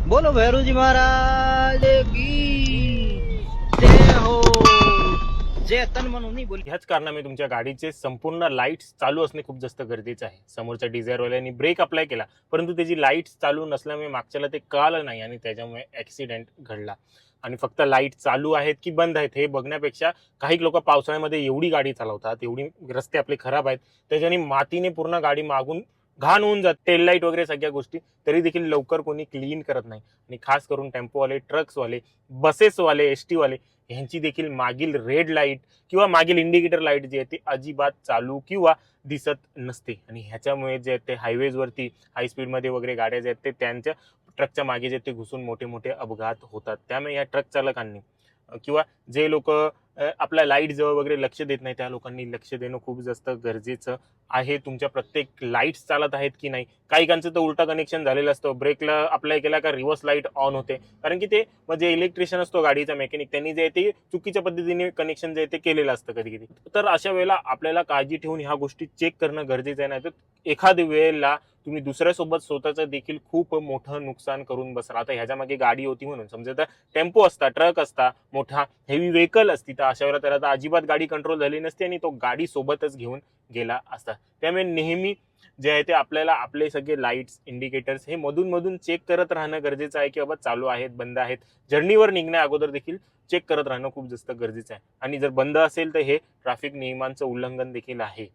बोलो भैरू जी महाराज की जय हो। जय तन म्हणून नाही बोल। ह्याच कारणामुळे तुमच्या गाडीचे संपूर्ण लाईट्स चालू असणे खूप जास्त गरजेचं आहे. समोरच्या डिझायरवाल्याने ब्रेक अप्लाय केला, परंतु त्याची लाईट्स चालू नसल्यामुळे मागच्याला ते कळालं नाही आणि त्याच्यामुळे ॲक्सिडेंट घडला. आणि फक्त लाईट चालू आहेत की बंद आहेत हे बघण्यापेक्षा काही लोक पावसाळ्यामध्ये एवढी गाडी चालवतात, एवढी रस्ते आपले खराब आहेत, त्याच्याने मातीने पूर्ण गाडी मागून घाण होऊन जात, टेल लाईट वगैरे सगळ्या गोष्टी, तरी देखील लवकर कोणी क्लीन करत नाही. आणि खास करून टेम्पोवाले, ट्रक्सवाले, बसेसवाले, एस टीवाले ह्यांची देखील मागील रेड लाईट किंवा मागील इंडिकेटर लाईट जी आहे ती अजिबात चालू किंवा दिसत नसते. आणि ह्याच्यामुळे जे ते हायवेजवरती हाय स्पीडमध्ये वगैरे गाड्या जे आहेत ते त्यांच्या ट्रकच्या मागे जे ते घुसून मोठे मोठे अपघात होतात. त्यामुळे या ट्रक चालकांनी किंवा जे लोक आपल्या लाईट जवळ वगैरे लक्ष देत नाही त्या लोकांनी लक्ष देणं खूप जास्त गरजेचं आहे. तुमच्या प्रत्येक लाईट्स चालत आहेत की नाही. काहीकांचं तर उलटा कनेक्शन झालेलं असतं, ब्रेकला अप्लाय केला का रिव्हर्स लाईट ऑन होते, कारण की ते म्हणजे इलेक्ट्रिशियन असतो गाडीचा मेकॅनिक, त्यांनी जे ते चुकीच्या पद्धतीने कनेक्शन जे ते केलेलं असतं कधी कधी. तर अशा वेळेला आपल्याला काळजी ठेवून ह्या गोष्टी चेक करणं गरजेचं आहे. नाही तर एखाद्या वेळेला तुम्ही दुसऱ्यासोबत स्वतःचं देखील खूप मोठं नुकसान करून बसाल. आता ह्याच्या मागे गाडी होती म्हणून समजा तर टेम्पो असता, ट्रक असता, मोठा हेवी व्हेकल असती, तर अशा वेळेला त्याला तर अजिबात गाडी कंट्रोल झाली नसती आणि तो गाडी सोबतच घेऊन गेला असता. त्यामुळे नेहमी जे आहे ते आपल्याला आपले सगळे लाईट्स, इंडिकेटर्स हे मधून मधून चेक करत राहणं गरजेचं आहे की बाबा चालू आहेत, बंद आहेत. जर्नीवर निघण्या अगोदर देखील चेक करत राहणं खूप जास्त गरजेचं आहे. आणि जर बंद असेल तर हे ट्रॅफिक नियमांचं उल्लंघन देखील आहे.